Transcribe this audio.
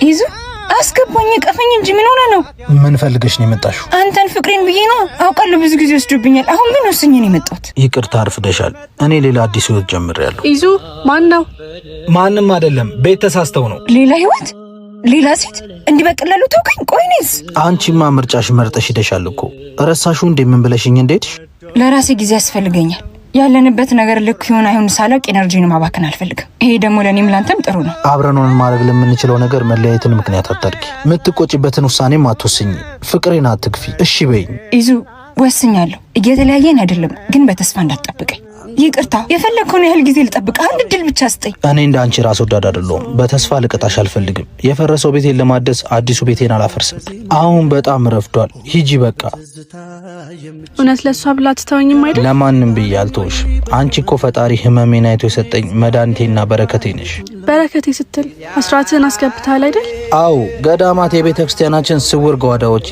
ይዙ አስገባኝ ቀፈኝ እንጂ ምን ሆነ ነው? ምን ፈልገሽ ነው የመጣሽው? አንተን ፍቅሬን ብዬ ነው። አውቃለሁ ብዙ ጊዜ ወስዶብኛል። አሁን ምን ወስኜ ነው የመጣሁት? ይቅርታ አርፍደሻል። እኔ ሌላ አዲስ ህይወት ጀምሬያለሁ። ይዙ ማን ነው? ማንም አይደለም። ቤት ተሳስተው ነው። ሌላ ህይወት፣ ሌላ ሴት እንዲህ በቀላሉ ተውከኝ? ቆይኔስ አንቺማ ምርጫሽ መርጠሽ ሄደሻል እኮ። ረሳሽው እንዴ? ምን ብለሽኝ እንዴት? ለራሴ ጊዜ ያስፈልገኛል። ያለንበት ነገር ልክ ይሁን አይሁን ሳላቅ ኤነርጂን ማባከን አልፈልግም። ይሄ ደግሞ ለኔም ላንተም ጥሩ ነው። አብረን ማድረግ ለምንችለው ነገር መለያየትን ምክንያት አታድርጊ። የምትቆጪበትን ውሳኔም አትወስኝ። ፍቅሬን አትግፊ። እሺ በይኝ። ይዙ ወስኛለሁ። እየተለያየን አይደለም ግን በተስፋ እንዳትጠብቀኝ። ይቅርታ የፈለግከውን ያህል ጊዜ ልጠብቅ። አንድ ድል ብቻ ስጠኝ። እኔ እንደ አንቺ ራስ ወዳድ አይደለሁም። በተስፋ ልቀጣሽ አልፈልግም። የፈረሰው ቤቴን ለማደስ አዲሱ ቤቴን አላፈርስም። አሁን በጣም ረፍዷል። ሂጂ በቃ። እውነት ለሷ ብላ ትተወኝም አይደል? ለማንም ብዬ አልተውሽም። አንቺ እኮ ፈጣሪ ህመሜን አይቶ የሰጠኝ መድኃኒቴና በረከቴ ነሽ። በረከቴ ስትል አስራትህን አስገብተሃል አይደል? አዎ፣ ገዳማት የቤተ ክርስቲያናችን ስውር ጓዳዎች